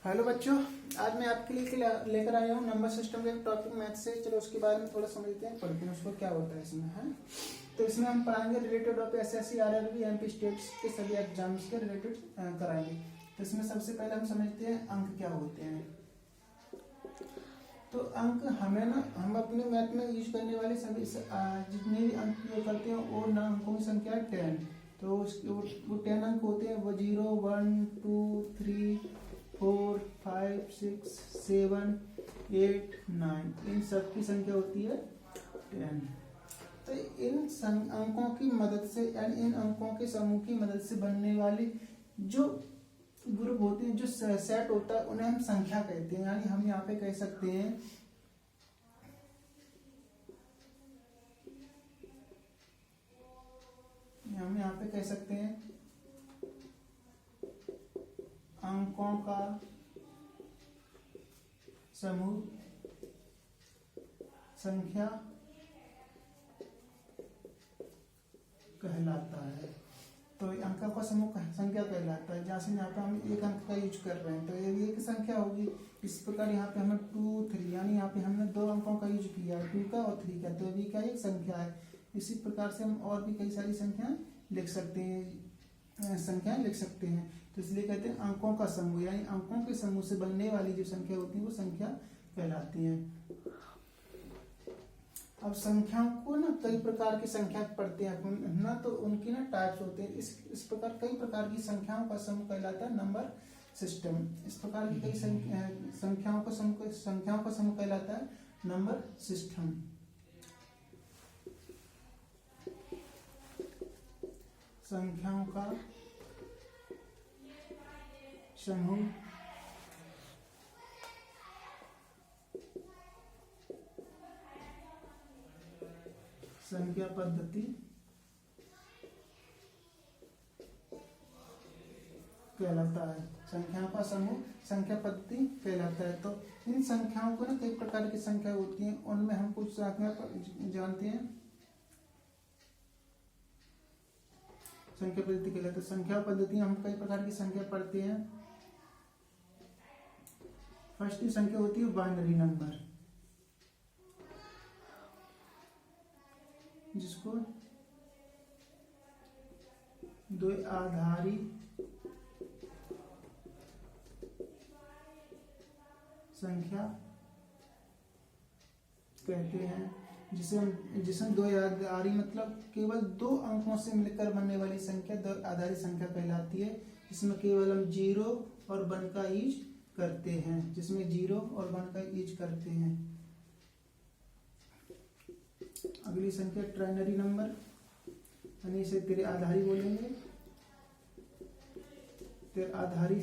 Hello बच्चों, आज मैं आपके लिए लेकर आया हूँ नंबर सिस्टम के टॉपिक मैथ से। चलो उसके बारे में थोड़ा समझते हैं, पढ़ते हैं उसको क्या होता है इसमें है। तो इसमें हम पढ़ाएंगे related of SSC RRB MP states के सभी एग्जाम्स के रिलेटेड कराएंगे। तो इसमें सबसे पहले हम समझते हैं अंक क्या होते हैं। तो अंक हमें ना हम अपने मैथ में यूज करने वाले सभी जितने भी अंक यूज करते हैं वो ना अंकों की संख्या है 10। तो वो 10 अंक होते हैं। वो 0 1 2 3 4 5 6 7 8 9 इन सब की संख्या होती है 10। तो इन अंकों की मदद से यानी इन अंकों के समूह की मदद से बनने वाली जो ग्रुप होते हैं, जो सेट होता है, उन्हें हम संख्या कहते हैं। यानी हम यहाँ पे कह सकते हैं हम यहाँ पे कह सकते हैं अंकों का समूह संख्या कहलाता है। तो अंकों का समूह संख्या कहलाता है। जैसे यहाँ पे हम एक अंक का यूज कर रहे हैं तो ये एक संख्या होगी। इस प्रकार यहाँ पे हमें 2 3 यानी यहाँ पे हमने दो अंकों का यूज किया, 2 का और 3 का, तो भी का एक संख्या है। इसी प्रकार से हम और भी कई सारी संख्याएं लिख सकते हैं, तो इसलिए कहते हैं अंकों का समूह। यानी अंकों के समूह से बनने वाली जो संख्या होती है वो संख्या कहलाती है। अब संख्याओं को ना कई प्रकार की संख्या पढ़ते हैं ना, तो उनकी ना टाइप्स होते हैं। इस प्रकार कई प्रकार की संख्याओं का समूह कहलाता है नंबर सिस्टम। इस प्रकार की कई संख्याओं का समूह कहलाता है नंबर सिस्टम। संख्याओं का समूह संख्या पद्धति कहलाता है। संख्याओं का समूह संख्या पद्धति कहलाता है। तो इन संख्याओं को ना कई प्रकार की संख्या होती हैं, उनमें हम कुछ संख्या जानते हैं। संख्या पद्धति कहलाता है। संख्या पद्धति हम कई प्रकार की संख्या पढ़ते हैं। फर्स्ट की संख्या होती है बाइनरी नंबर, जिसको द्विआधारी संख्या कहते हैं। जिसमें द्विआधारी मतलब केवल दो अंकों से मिलकर बनने वाली संख्या द्विआधारी संख्या कहलाती है। जिसमें केवल हम 0 और 1 का यूज करते हैं, अगली संख्या ट्राइनरी नंबर, यानी इसे त्रिआधारी बोलेंगे। त्रिआधारी,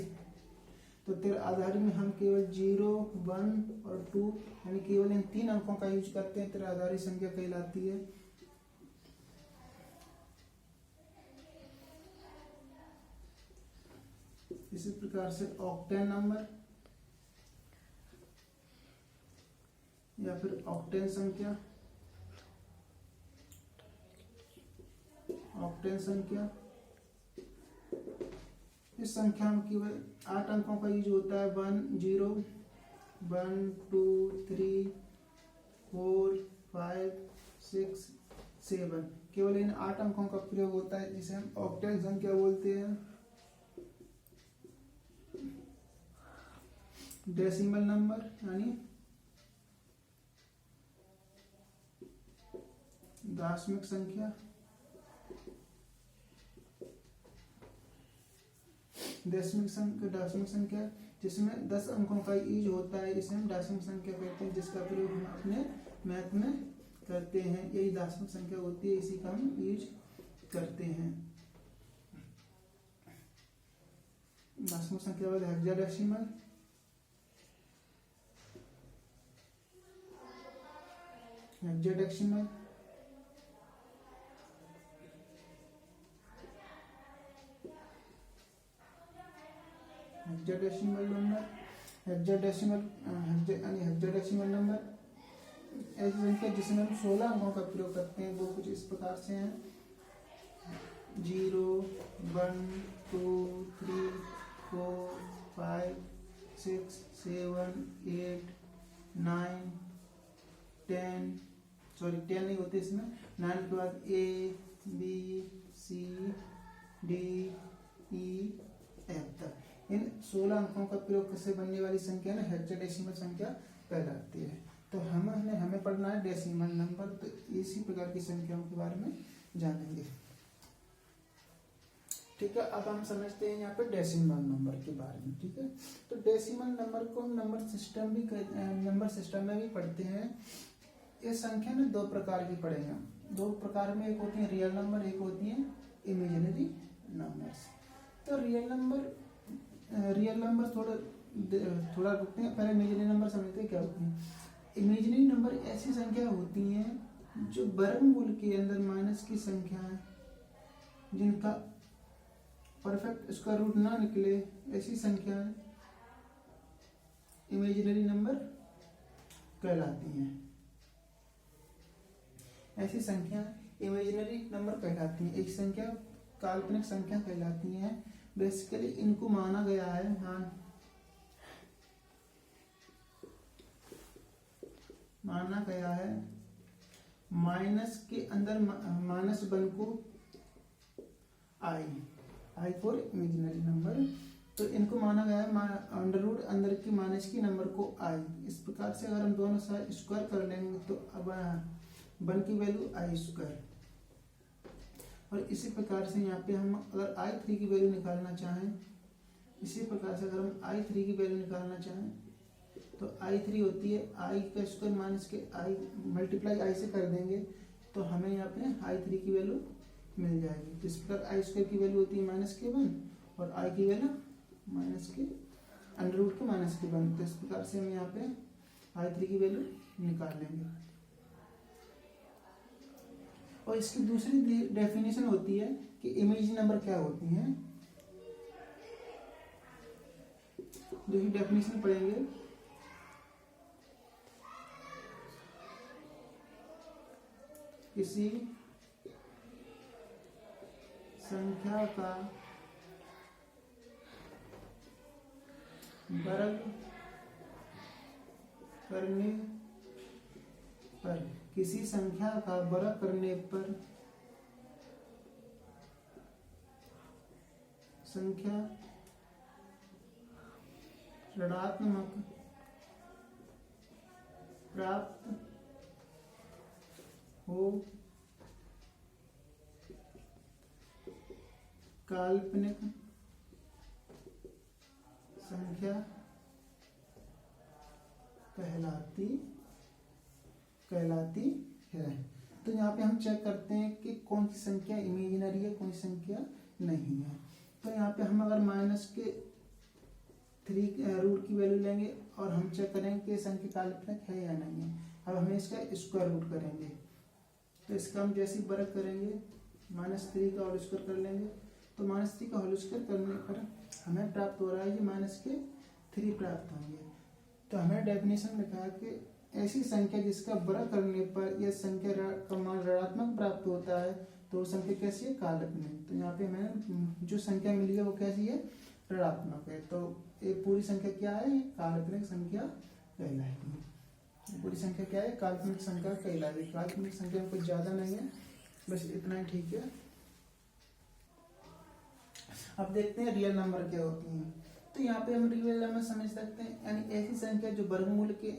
तो त्रिआधारी में हम केवल 0 1 और 2 यानी केवल इन 3 अंकों का यूज करते हैं, त्रिआधारी संख्या कहलाती है। इसी प्रकार से ऑक्टेन नंबर या फिर ऑक्टेन संख्या, इस संख्या में केवल 8 अंकों का यूज होता है। 1 0 1 2 3 4 5 6 7 केवल इन 8 अंकों का प्रयोग होता है, जिसे हम ऑक्टेन संख्या बोलते हैं। डेसिमल नंबर यानी दशमिक संख्या, दशमिक संख्या जिसमें 10 अंकों का यूज होता है, इसे हम दशमिक संख्या कहते हैं, जिसका प्रयोग हम अपने मैथ में करते हैं। यही दशमिक संख्या होती है, इसी का हम यूज करते हैं। दशमिक संख्या बाद हेक्साडेसिमल, हेक्साडेसिमल नंबर ऐसी संख्या जिसमें हम 16 अंकों का प्रयोग करते हैं। वो कुछ इस प्रकार से हैं: 0 1 2 3 4 5 6 7 8 9 10, सॉरी 10 नहीं होते इसमें, 9 के बाद A B C D E F तक। इन 16 अंकों का प्रयोग से बनने वाली संख्या ना हेक्साडेसिमल संख्या कहलाती है। तो हमें पढ़ना है डेसिमल नंबर, तो इसी प्रकार की संख्याओं के बारे में जानेंगे। ठीक है, अब हम समझते हैं यहाँ पे डेसिमल नंबर के बारे में। ठीक है, तो डेसिमल नंबर को नंबर सिस्टम में भी पढ़ते हैं। ये संख्या में दो प्रकार की पढ़ेंगे, दो प्रकार में, एक होती है रियल नंबर, एक होती है इमेजिनरी नंबर्स। तो रियल नंबर थोड़ा रुकते हैं, पहले इमेजिनरी नंबर समझते हैं क्या होती है। इमेजिनरी नंबर ऐसी संख्या होती हैं जो वर्गमूल के अंदर माइनस की संख्या है, जिनका परफेक्ट स्क्वायर रूट ना निकले, ऐसी संख्या इमेजिनरी नंबर कहलाती हैं। ऐसी संख्या इमेजिनरी नंबर कहलाती हैं। एक संख्या काल्पनिक संख्या कहलाती हैं। बेसिकली इनको माना गया है, माना गया है माइनस के अंदर -1 को आई फॉर इमेजिनरी नंबर। तो इनको माना गया है अंडर रूट अंदर की माइनस की नंबर को आई। इस प्रकार से अगर हम दोनों साइड स्क्वायर कर लेंगे तो अब 1 की वैल्यू आई स्क्वायर। और इसी प्रकार से यहाँ पे हम अगर i3 की वैल्यू निकालना चाहें, इसी प्रकार से अगर हम i3 की वैल्यू निकालना चाहें तो i3 होती है i का स्क्वायर माइनस के i मल्टीप्लाई i से कर देंगे तो हमें यहाँ पे i3 की वैल्यू मिल जाएगी। तो इस प्रकार i स्क्वायर की वैल्यू होती है -1 और i की वैल्यू अंडर रूट के -1। तो इस प्रकार से हम यहाँ पे i3 की वैल्यू निकाल लेंगे। और इसकी दूसरी डेफिनेशन होती है कि इमेजिनरी नंबर क्या होती हैं। दूसरी डेफिनेशन पढ़ेंगे, किसी संख्या का वर्ग करने पर, किसी संख्या का वर्ग करने पर संख्या ऋणात्मक प्राप्त हो काल्पनिक संख्या कहलाती है। तो यहाँ पे हम चेक करते हैं कि कौन सी संख्या इमेजिनरी है, कौन सी संख्या नहीं है। तो यहाँ पे हम अगर -3 रूट की वैल्यू लेंगे और हम चेक करेंगे कि संख्या काल्पनिक है या नहीं है। अब हमें इसका स्क्वायर रूट करेंगे, तो इसका हम जैसे ही वर्ग करेंगे -3 का होल स्क्वायर कर लेंगे, तो -3 का होल स्क्वायर करने पर हमें प्राप्त हो रहा है ये -3 प्राप्त होंगे। तो हमें डेफिनेशन में कहा कि ऐसी संख्या जिसका वर्ग करने पर यह संख्या का मान ऋणात्मक प्राप्त होता है तो वो संख्या कैसी है, काल्पनिक। तो यहाँ पे हमें जो संख्या मिली है वो कैसी है, ऋणात्मक है। तो ये पूरी संख्या क्या है, काल्पनिक संख्या कहलाएगी। पूरी संख्या क्या है, काल्पनिक संख्या कहलाएगी। काल्पनिक संख्या में कुछ ज्यादा नहीं है, बस इतना ही ठीक है। अब देखते हैं रियल नंबर क्या होती हैं। तो यहाँ पे हम रियल नंबर समझ सकते हैं, यानी ऐसी संख्या जो वर्गमूल के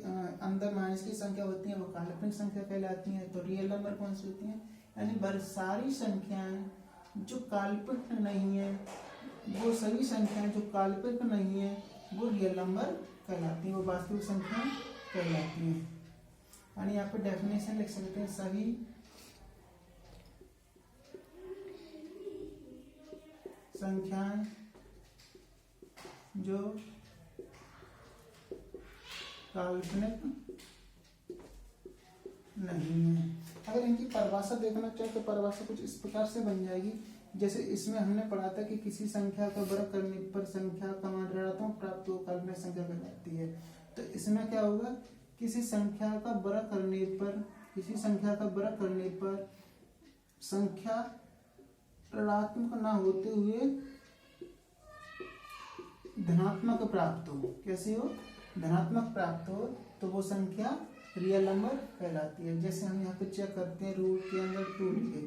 अंदर माइनस की संख्या होती है वो काल्पनिक संख्या कहलाती है। तो रियल नंबर कौन सी होती है, यानी सारी संख्याएं जो काल्पनिक नहीं है, वो सभी संख्याएं जो काल्पनिक नहीं है वो रियल नंबर कहलाती है, वो वास्तविक संख्या कहलाती है। यानी यहाँ पे डेफिनेशन लिख सकते हैं, सभी संख्याएं जो काल्पनिक नहीं है। अगर इनकी परिभाषा देखना चाहे तो परिभाषा कुछ इस प्रकार से बन जाएगी, जैसे इसमें हमने पढ़ा था कि किसी संख्या का वर्ग करने पर संख्या का मान ऋणात्मक प्राप्त हो काल्पनिक संख्या कहलाती है। तो इसमें क्या होगा, किसी संख्या का वर्ग करने पर संख्या ऋणात्मक ना होते हुए धनात्मक प्राप्त हो, कैसे हो, धनात्मक प्राप्त हो, तो वो संख्या रियल नंबर कहलाती है। जैसे हम यहाँ पे चेक करते हैं, रूट के अंदर 2 लिए,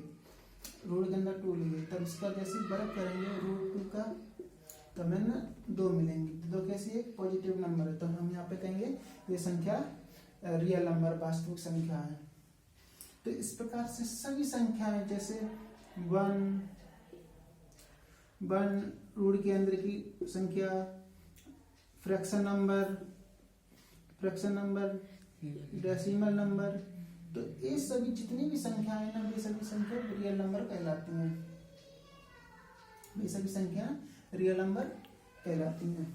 रूट के अंदर 2 लिए, तब इसका जैसे वर्ग करेंगे रूट 2 का, तो हमें ना 2 मिलेंगे। तो 2 कैसी एक पॉजिटिव नंबर है, तो हम यहाँ पे कहेंगे ये संख्या रियल नंबर, वास्तविक संख्या है। तो इस प्रकार से सभी संख्याएं, जैसे 1 रूट के अंदर की संख्या, फ्रैक्शन नंबर, डेसिमल नंबर, तो ये सभी जितनी भी संख्याएं हैं ना, ये सभी संख्या रियल नंबर कहलाती हैं, ये सभी संख्या रियल नंबर कहलाती हैं।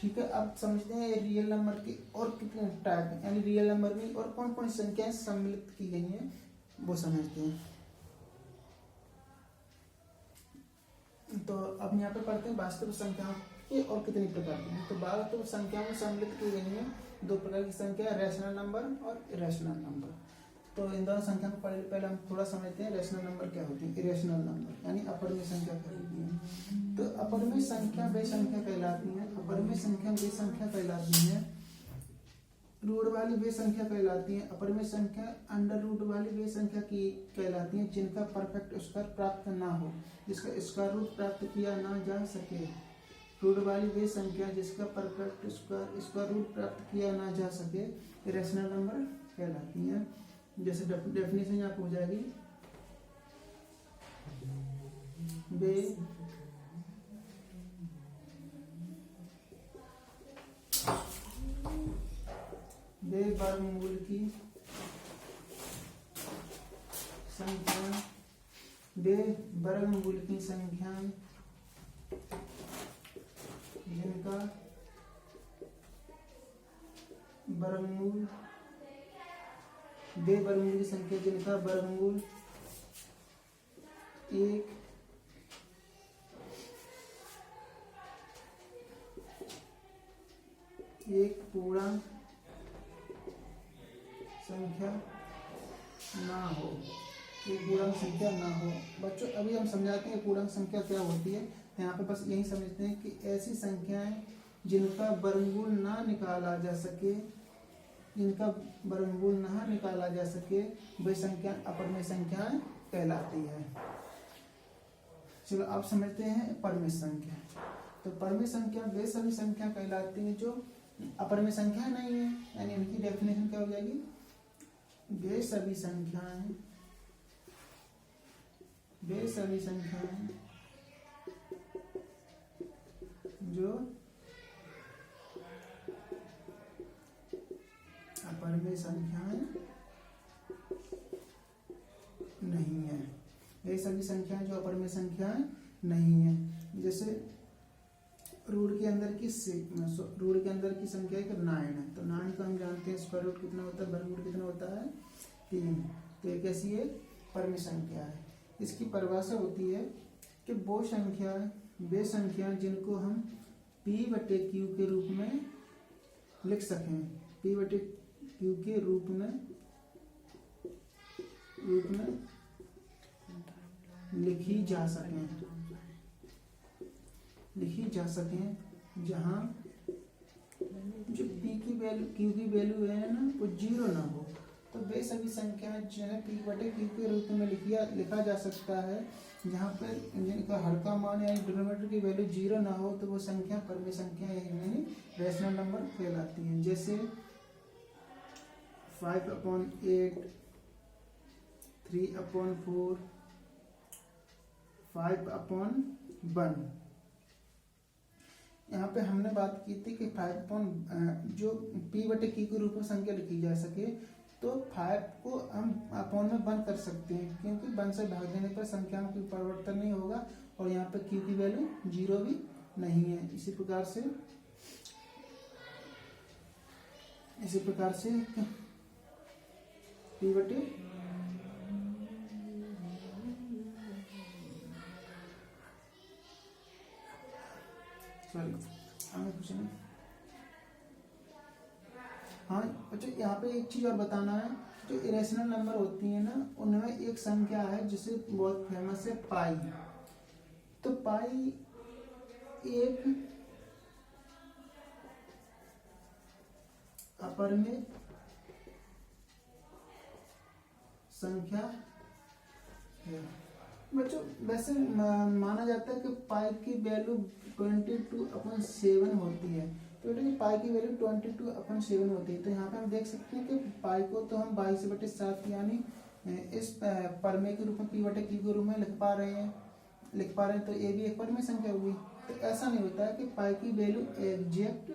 ठीक है, अब समझते हैं रियल नंबर के और कितने टाइप हैं, यानी रियल नंबर में और कौन कौन सी संख्याएं सम्मिलित की गई हैं वो समझते हैं। तो अब यहाँ पे पढ़ते हैं वास्तविक संख्याओं के और कितनी प्रकार की हैं। तो वास्तविक संख्याओं में सम्मिलित की गई है 2 प्रकार की संख्या, रैशनल नंबर और इरेशनल नंबर। तो इन दोनों संख्या को पहले हम थोड़ा समझते हैं। रैशनल नंबर क्या होती है, इरेशनल नंबर यानी अपरिमेय संख्या क्या होती है। तो अपरिमेय संख्या वे संख्या कहलाती है, अपरिमेय संख्या वे संख्या कहलाती है, रूट वाली वे संख्या कहलाती है, अपरिमेय संख्या अंडर रूट वाली वे संख्या की कहलाती है जिनका परफेक्ट स्क्वायर प्राप्त ना हो, जिसका स्क्वायर रूट प्राप्त किया ना जा सके। रूट वाली वे संख्या जिसका परफेक्ट स्क्वायर रूट प्राप्त किया ना जा सके इरेशनल नंबर कहलाती है। जैसे डेफिनेशन यहाँ हो जाएगी, वे वर्गमूल की संख्या, वे वर्गमूल की संख्या जिनका वर्गमूल, वे वर्गमूल की संख्या जिनका वर्गमूल 1 पूर्णांक संख्या ना हो, एक पूर्णांक संख्या ना हो। बच्चों अभी हम समझाते हैं पूर्णांक संख्या क्या होती है। यहाँ पे बस यही समझते हैं कि ऐसी संख्याएं जिनका वर्गमूल ना निकाला जा सके, जिनका वर्गमूल ना निकाला जा सके वे संख्या अपरिमेय संख्याएं कहलाती है। चलो आप समझते हैं परमेय संख्या। तो परमेय संख्या वे सभी संख्या कहलाती है जो अपरिमेय संख्या नहीं है, यानी इनकी डेफिनेशन क्या हो जाएगी, वे सभी संख्याएं जो अपरिमेय संख्याएं नहीं है, ये सभी संख्याएं जो अपरिमेय संख्याएं नहीं है। जैसे रूट के अंदर की संख्या एक 9 है, तो 9 का हम जानते हैं स्क्वायर रूट कितना होता है, वर्गमूल कितना होता है 3। तो ये कैसी है, परमेय संख्या है। इसकी परिभाषा होती है कि वो संख्या, वे संख्या जिनको हम P/Q के रूप में लिख सकें, P/Q के रूप में लिखी जा सकें, जहाँ जो Q की वैल्यू है ना वो 0 ना हो। तो वे सभी संख्याएं जो है P/Q के रूप में लिखा जा सकता है, जहाँ पर जिनका हर का मान यानी डिनोमिनेटर की वैल्यू 0 ना हो, तो वो संख्या परमेय संख्या यानी रैशनल नंबर कहलाती है। जैसे 5/8, 3/4, 5/1। यहाँ पे हमने बात की थी कि 5 जो P/Q के रूप में संख्या लिखी जा सके, तो 5 को हम अपॉन में 1 कर सकते हैं, क्योंकि 1 से भाग देने पर संख्या में कोई परिवर्तन नहीं होगा और यहाँ पे Q की वैल्यू 0 भी नहीं है। इसी प्रकार से P/Q हमें कुछ नहीं। हाँ बच्चों यहाँ पे एक चीज और बताना है, जो इरेशनल नंबर होती है ना, उनमें एक संख्या है जिसे बहुत फेमस है, पाई। तो पाई एक अपरिमेय संख्या है। बच्चों वैसे माना जाता है कि पाई की वैल्यू 22/7 होती है, तो बेटा पाई की वैल्यू 22/7 होती है। तो यहाँ पे हम देख सकते हैं कि पाई को तो हम 22/7 यानी इस परमेय के रूप में p/q के रूप में लिख पा रहे हैं, तो ये भी एक परमेय संख्या हुई। तो ऐसा नहीं होता है कि पाई की वैल्यू एग्जैक्ट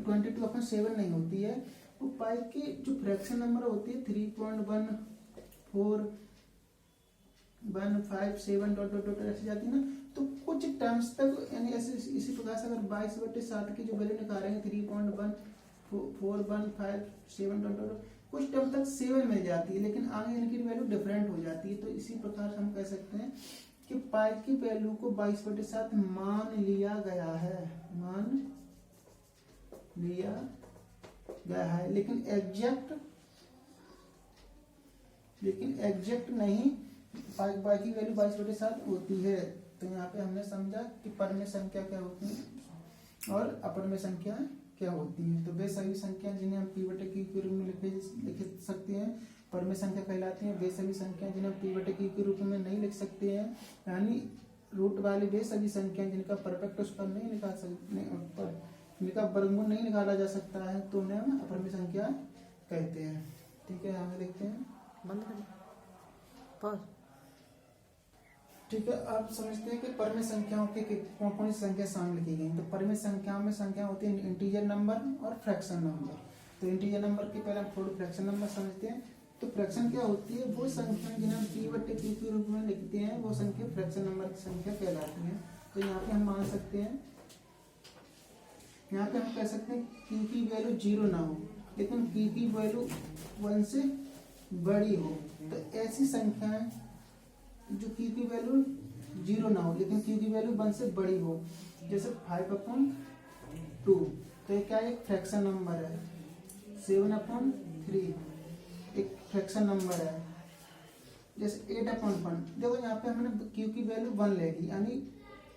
22/7 नहीं होती है। वो पाई की जो फ्रैक्शन नंबर होती है 3.14157 डॉट डॉट डॉट ऐसे जाती है ना, तो कुछ टर्म्स तक यानी ऐसे इसी प्रकार से अगर 22/7 की जो वैल्यू निकालेंगे 3.14157 डॉट डॉट कुछ टर्म तक 7 मिल जाती है, लेकिन आगे इनकी वैल्यू डिफरेंट हो जाती है। तो इसी प्रकार से हम कह सकते हैं कि पाई की वैल्यू को 22/7 मान लिया गया है, लेकिन एग्जैक्ट नहीं, पाई की वैल्यू 22/7 होती है। तो यहाँ पे हमने समझा कि परमेय संख्या क्या होती है और अपरिमेय संख्या क्या होती है। तो वे सभी संख्या जिन्हें हम p/q के रूप में लिख सकते हैं परमेय संख्या कहलाती हैं। वे सभी संख्या जिन्हें हम p/q के रूप में नहीं लिख सकते हैं, यानी रूट वाली वे सभी संख्या जिनका परफेक्ट स्क्वायर नहीं निकाल सकते, जिनका वर्गमूल नहीं निकाला जा सकता है, तो उन्हें हम अपरिमेय संख्या कहते हैं। ठीक है, आगे देखते हैं। बंद कर। ठीक है, आप समझते हैं कि परमेय संख्याओं के कौन कौन सी संख्या शामिल की गई। तो परमेय संख्याओं में संख्या होती है इंटीजर नंबर और फ्रैक्शन नंबर। तो इंटीजर नंबर के पहले हम थोड़ा फ्रैक्शन नंबर समझते हैं। तो फ्रैक्शन क्या होती है, वो संख्या जिन्हें हम p/q के रूप में लिखते हैं, वो संख्या फ्रैक्शन नंबर की संख्या कहलाती है। तो यहाँ पे हम मान सकते हैं, यहाँ पे हम कह सकते हैं q की वैल्यू 0 ना हो, लेकिन q की वैल्यू 1 से बड़ी हो। तो ऐसी संख्याएं जो q की वैल्यू 0 ना हो लेकिन q की वैल्यू 1 से बड़ी हो, जैसे 5/2, तो ये क्या एक फ्रैक्शन नंबर है। 7/3 एक फ्रैक्शन नंबर है। जैसे 8/1, देखो यहाँ पे हमने q की वैल्यू 1 ले ली, यानी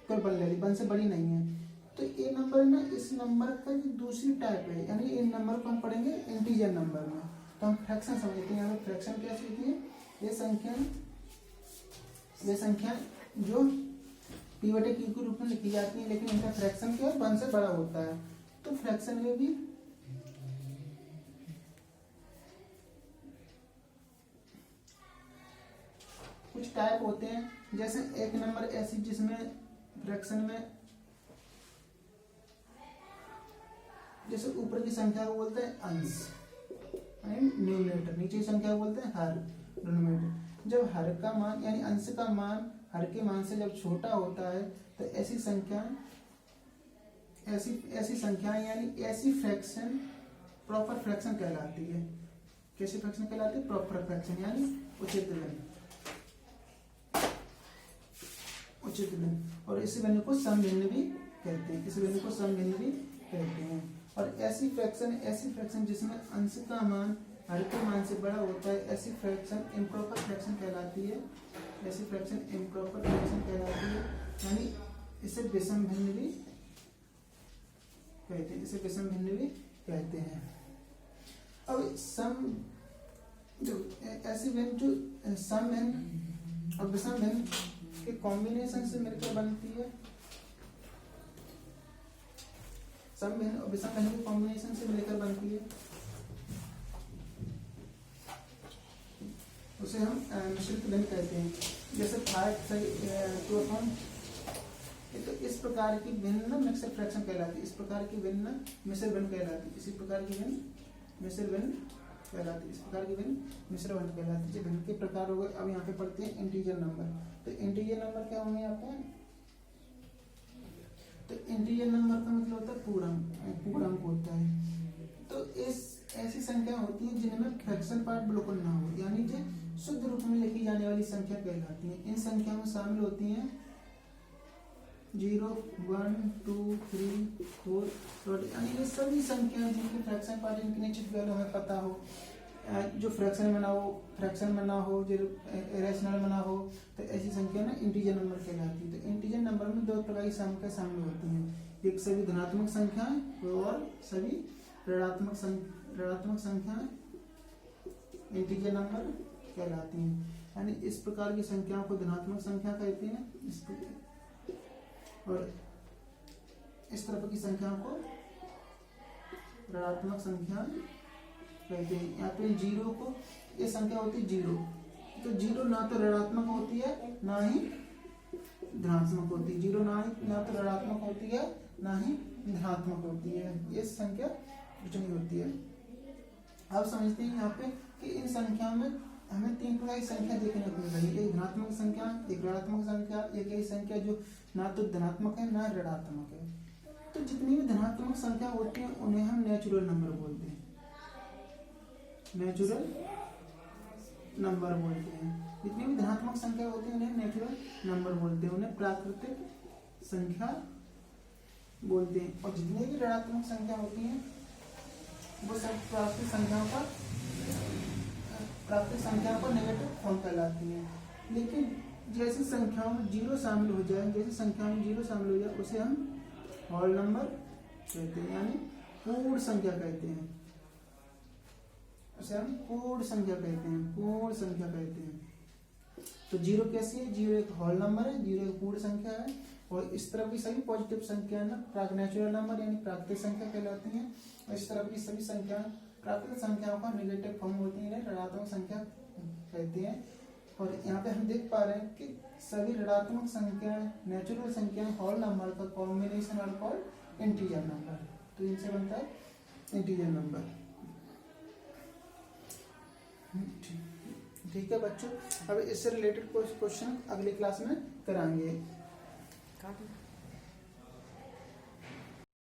कोई 1 ले ली, 1 से बड़ी नहीं है। तो ये नंबर ना इस नंबर का जो दूसरी टाइप है, यानी इन नंबर को हम पढ़ेंगे इंटीजर नंबर में। तो हम फ्रैक्शन समझते हैं। यहाँ पे फ्रैक्शन कैसे होती है, ये संख्या जो p/q के रूप में लिखी जाती है, लेकिन इनका फ्रैक्शन क्या है, 1 से बड़ा होता है। तो फ्रैक्शन में भी कुछ टाइप होते हैं। जैसे एक नंबर ऐसी जिसमें फ्रैक्शन में जैसे ऊपर की संख्या को बोलते हैं अंश न्यूमरेटर, नीचे की संख्या को बोलते हैं हर डिनोमिनेटर। जब हर का मान यानी अंश का मान हर के मान से जब छोटा होता है, तो ऐसी संख्या यानी ऐसी फ्रैक्शन प्रॉपर फ्रैक्शन कहलाती है। कैसी फ्रैक्शन कहलाती है, प्रॉपर फ्रैक्शन यानी उचित भिन्न। और इस भिन्न को समभिन्न भी कहते हैं। और ऐसी फ्रैक्शन जिसमें अंश का मान हर के मान से बड़ा होता है, ऐसी फ्रैक्शन इम्प्रॉपर फ्रैक्शन कहलाती है। यानी इसे विषम भिन्न भी कहते हैं। अब सम जो ऐसी भिन्न जो सम भिन्न और विषम भिन्न के कॉम्बिनेशन से मिलकर बनती है। सम भिन्न और विषम भिन्न के कॉम्बिनेशन से मिलकर बनती है, उसे हम मिश्रित भिन्न कहते हैं। जैसे 5/2, तो इस प्रकार की भिन्न मिक्सर फ्रैक्शन कहलाती है। इसी प्रकार की भिन्न मिश्र भिन्न कहलाती है। जो भिन्न के प्रकार हो गए। अब यहाँ पे पढ़ते हैं इंटीजर नंबर। तो इंटीजर नंबर क्या होंगे यहाँ पे, तो इंटीजर नंबर का मतलब होता है पूर्णांक होता है। तो ऐसी संख्या होती है जिनमें फ्रैक्शन पार्ट बिल्कुल ना हो, यानी जो शुद्ध रूप में लिखी जाने वाली संख्या कहलाती है। इन संख्या में शामिल होती हैं 0, 1, 2, 3, 4, यानी ये सभी संख्याएं जिनकी फ्रैक्शन पार्ट इनकी निश्चित वैल्यू हमें पता हो, जो फ्रैक्शन में ना हो, जो इरेशनल में ना हो, तो ऐसी संख्या ना इंटीजर नंबर कहलाती है। तो इंटीजर नंबर में 2 दो प्रकार की संख्या शामिल होती हैं, एक सभी धनात्मक संख्याएं और सभी ऋणात्मक संख्याएं इंटीजर नंबर कहलाती हैं। यानी इस प्रकार की संख्याओं को धनात्मक संख्या कहते हैं और इस तरह की संख्याओं को ऋणात्मक संख्या कहते हैं। यहाँ पे जीरो को, ये संख्या होती है जीरो, तो जीरो ना तो ऋणात्मक होती है ना ही धनात्मक होती है, जीरो ना तो ऋणात्मक होती है ना ही धनात्मक होती है, ये संख्या कुछ नहीं होती है। आप समझते हैं यहाँ पे कि इन संख्याओं में हमें तीन प्रकार की संख्या देखने को मिल रही है, एक धनात्मक संख्या, एक ऋणात्मक संख्या, एक ऐसी संख्या जो ना तो धनात्मक है ना ऋणात्मक है। तो जितनी भी धनात्मक संख्या होती है उन्हें हम नेचुरल नंबर बोलते हैं, नेचुरल नंबर बोलते हैं। जितनी भी धनात्मक संख्या होती है उन्हें नेचुरल नंबर बोलते हैं, उन्हें प्राकृतिक संख्या बोलते हैं। और जितनी भी ऋणात्मक संख्या होती है वो सब प्राकृतिक संख्या को नेगेटिव फॉर्म कहलाती है। लेकिन जैसी संख्याओं में जीरो शामिल हो जाए, उसे हम होल नंबर कहते हैं, यानी पूर्ण संख्या कहते हैं, उसे हम पूर्ण संख्या कहते हैं। तो जीरो कैसी है? जीरो एक होल नंबर है, जीरो एक पूर्ण संख्या है। और इस तरफ की सभी पॉजिटिव संख्या ना नेचुरल नंबर यानी प्राकृतिक संख्या कहलाती हैं, और इस तरफ की सभी संख्या प्राकृतिक संख्याओं का नेगेटिव फॉर्म होती है, ऋणात्मक संख्या कहते हैं। और यहाँ पे हम देख पा रहे हैं कि सभी ऋणात्मक संख्याएं, नेचुरल संख्याएं, होल नंबर का combination are called integer number. तो इनसे बनता है इंटीजर नंबर। ठीक है बच्चों, अब इससे रिलेटेड क्वेश्चन अगली क्लास में कराएंगे।